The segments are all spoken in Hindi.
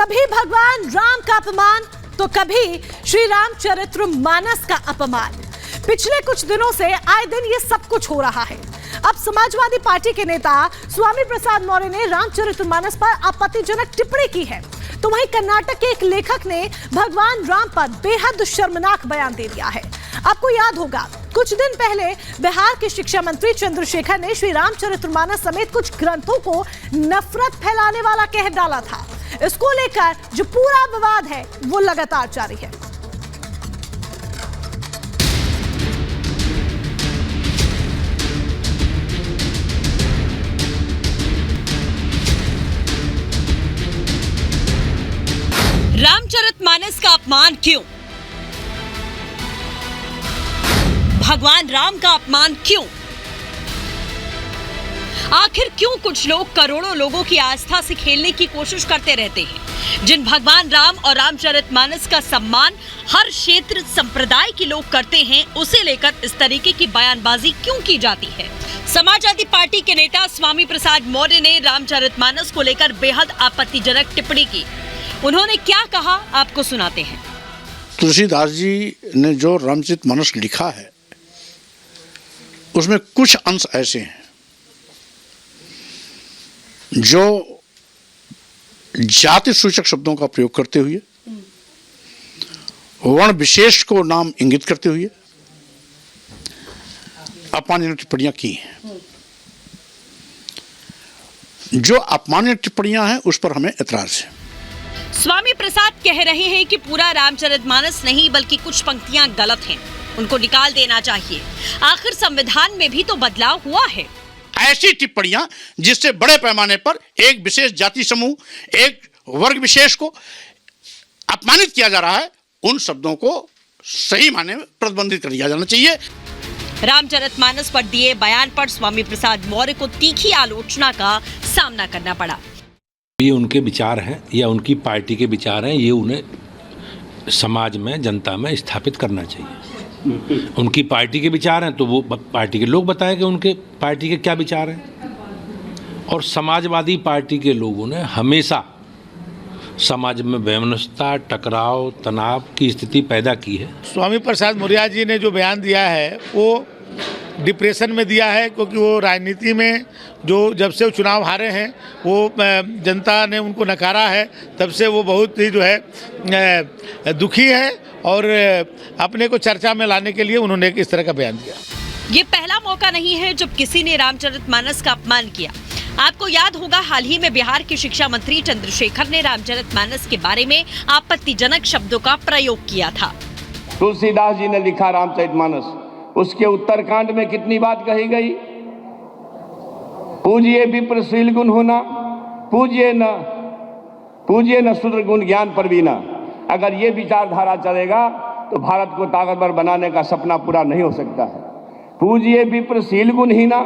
कभी भगवान राम का अपमान तो कभी श्री रामचरितमानस का अपमान। पिछले कुछ दिनों से आए दिन ये सब कुछ हो रहा है। अब समाजवादी पार्टी के नेता स्वामी प्रसाद मौर्य ने रामचरितमानस पर आपत्तिजनक टिप्पणी की है, तो वहीं कर्नाटक के एक लेखक ने भगवान राम पर बेहद शर्मनाक बयान दे दिया है। आपको याद होगा, कुछ दिन पहले बिहार के शिक्षा मंत्री चंद्रशेखर ने श्री रामचरितमानस समेत कुछ ग्रंथों को नफरत फैलाने वाला कह डाला था। इसको लेकर जो पूरा विवाद है वो लगातार जारी है। रामचरितमानस का अपमान क्यों? भगवान राम का अपमान क्यों? आखिर क्यों कुछ लोग करोड़ों लोगों की आस्था से खेलने की कोशिश करते रहते हैं? जिन भगवान राम और रामचरितमानस का सम्मान हर क्षेत्र संप्रदाय के लोग करते हैं, उसे लेकर इस तरीके की बयानबाजी क्यों की जाती है? समाजवादी पार्टी के नेता स्वामी प्रसाद मौर्य ने रामचरितमानस को लेकर बेहद आपत्तिजनक टिप्पणी की। उन्होंने क्या कहा, आपको सुनाते हैं। तुलसीदास जी ने जो रामचरितमानस लिखा है उसमें कुछ अंश ऐसे हैं जो जाति सूचक शब्दों का प्रयोग करते हुए, वर्ण विशेष को नाम इंगित करते हुए अपमानजनक टिप्पणियां की हैं। जो अपमानजनक टिप्पणियां हैं उस पर हमें ऐतराज है। स्वामी प्रसाद कह रहे हैं कि पूरा रामचरितमानस नहीं बल्कि कुछ पंक्तियां गलत हैं, उनको निकाल देना चाहिए। आखिर संविधान में भी तो बदलाव हुआ है। ऐसी टिप्पणियां जिससे बड़े पैमाने पर एक विशेष जाति समूह, एक वर्ग विशेष को अपमानित किया जा रहा है, उन शब्दों को सही मायने में प्रतिबंधित कर दिया जाना चाहिए। रामचरितमानस पर दिए बयान पर स्वामी प्रसाद मौर्य को तीखी आलोचना का सामना करना पड़ा। ये उनके विचार हैं या उनकी पार्टी के विचार हैं, ये उन्हें समाज में, जनता में स्थापित करना चाहिए। उनकी पार्टी के विचार हैं तो वो पार्टी के लोग बताएं कि उनके पार्टी के क्या विचार हैं। और समाजवादी पार्टी के लोगों ने हमेशा समाज में वैमनस्यता, टकराव, तनाव की स्थिति पैदा की है। स्वामी प्रसाद मौर्य जी ने जो बयान दिया है वो डिप्रेशन में दिया है, क्योंकि वो राजनीति में जो जब से वो चुनाव हारे हैं वो जनता ने उनको नकारा है, तब से वो बहुत ही जो है दुखी है और अपने को चर्चा में लाने के लिए उन्होंने इस तरह का बयान दिया। ये पहला मौका नहीं है जब किसी ने रामचरितमानस का अपमान किया। आपको याद होगा, हाल ही में बिहार के शिक्षा मंत्री चंद्रशेखर ने रामचरितमानस के बारे में आपत्तिजनक शब्दों का प्रयोग किया था। तुलसीदास जी ने लिखा रामचरितमानस, उसके उत्तरकांड में कितनी बात कही गई? पूजिए विप्र शील गुण होना, पूजिए न शूद्र गुण ज्ञान परवीना। अगर ये विचारधारा चलेगा तो भारत को ताकतवर बनाने का सपना पूरा नहीं हो सकता है। पूजिए विप्र शील गुण हीना,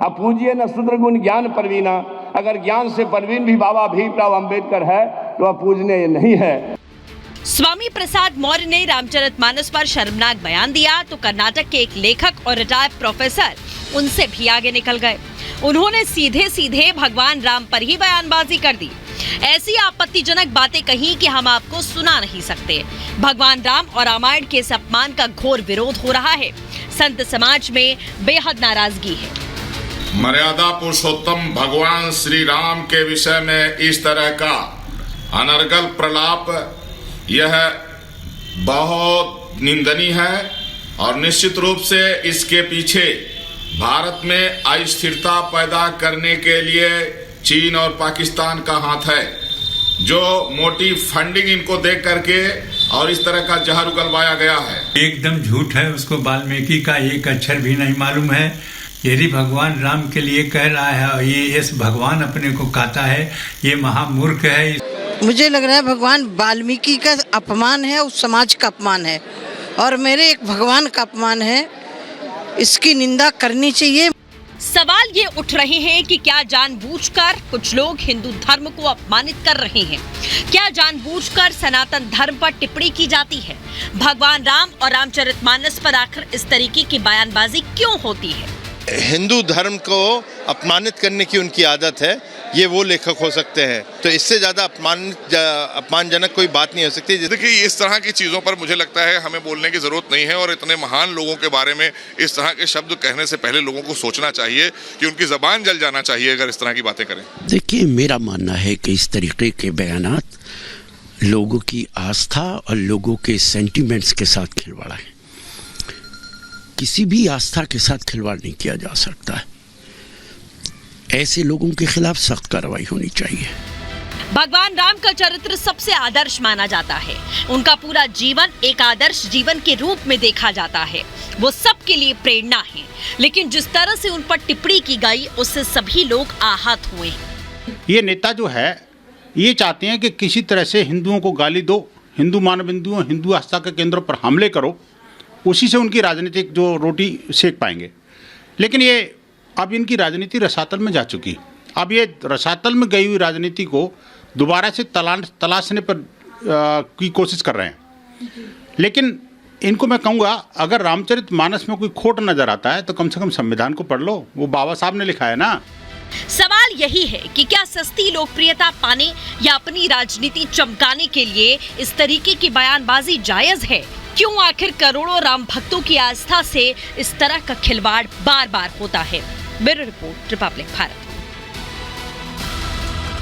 अब पूजिए न शूद्र गुण ज्ञान परवीना। अगर ज्ञान से परवीन भी बाबा भीमराव अंबेडकर है तो वह पूजने नहीं है। स्वामी प्रसाद मौर्य ने रामचरितमानस पर शर्मनाक बयान दिया तो कर्नाटक के एक लेखक और रिटायर्ड प्रोफेसर उनसे भी आगे निकल गए। उन्होंने सीधे सीधे भगवान राम पर ही बयानबाजी कर दी। ऐसी आपत्तिजनक बातें कही कि हम आपको सुना नहीं सकते। भगवान राम और रामायण के इस अपमान का घोर विरोध हो रहा है। संत समाज में बेहद नाराजगी है। मर्यादा पुरुषोत्तम भगवान श्री राम के विषय में इस तरह का अनर्गल प्रलाप, यह बहुत निंदनीय है और निश्चित रूप से इसके पीछे भारत में अस्थिरता पैदा करने के लिए चीन और पाकिस्तान का हाथ है, जो मोटी फंडिंग इनको दे करके और इस तरह का जहर उगलवाया गया है। एकदम झूठ है, उसको वाल्मीकि का एक अक्षर भी नहीं मालूम है। यदि भगवान राम के लिए कह रहा है और ये इस भगवान अपने को कहता है, ये महामूर्ख है। मुझे लग रहा है भगवान वाल्मीकि का अपमान है, उस समाज का अपमान है और मेरे एक भगवान का अपमान है। इसकी निंदा करनी चाहिए। सवाल ये उठ रहे हैं कि क्या जानबूझकर कुछ लोग हिंदू धर्म को अपमानित कर रहे हैं? क्या जानबूझकर सनातन धर्म पर टिप्पणी की जाती है? भगवान राम और रामचरितमानस पर आखिर इस तरीके की बयानबाजी क्यों होती है? हिंदू धर्म को अपमानित करने की उनकी आदत है। ये वो लेखक हो सकते हैं। तो इससे ज़्यादा अपमानजनक कोई बात नहीं हो सकती। देखिए, इस तरह की चीज़ों पर मुझे लगता है हमें बोलने की ज़रूरत नहीं है, और इतने महान लोगों के बारे में इस तरह के शब्द कहने से पहले लोगों को सोचना चाहिए कि उनकी ज़बान जल जाना चाहिए अगर इस तरह की बातें करें। देखिए, मेरा मानना है कि इस तरीके के बयानात लोगों की आस्था और लोगों के सेंटिमेंट्स के साथ खिलवाड़ है। किसी भी आस्था के साथ खिलवाड़ नहीं किया जा सकता है। ऐसे लोगों के खिलाफ सख्त कार्रवाई होनी चाहिए। भगवान राम का चरित्र सबसे आदर्श माना जाता है। उनका पूरा जीवन एक आदर्श जीवन के रूप में देखा जाता है। वो सबके लिए प्रेरणा है, लेकिन जिस तरह से उन पर टिप्पणी की गई उससे सभी लोग आहत हुए। ये नेता जो है ये चाहते हैं कि किसी तरह से हिंदुओं को गाली दो, हिंदू मानबिंदुओं, हिंदू आस्था के केंद्रों पर हमले करो, उसी से उनकी राजनीतिक जो रोटी सेक पाएंगे। लेकिन ये अब इनकी राजनीति रसातल में जा चुकी। अब ये रसातल में गई हुई राजनीति को दोबारा से तलाशने पर की कोशिश कर रहे हैं। लेकिन इनको मैं कहूँगा, अगर रामचरितमानस में कोई खोट नजर आता है तो कम से कम संविधान को पढ़ लो, वो बाबा साहब ने लिखा है ना। सवाल यही है कि क्या सस्ती लोकप्रियता पाने या अपनी राजनीति चमकाने के लिए इस तरीके की बयानबाजी जायज है? क्यों आखिर करोड़ों राम भक्तों की आस्था से इस तरह का खिलवाड़ बार बार होता है? Bureau report, Republic Bharat.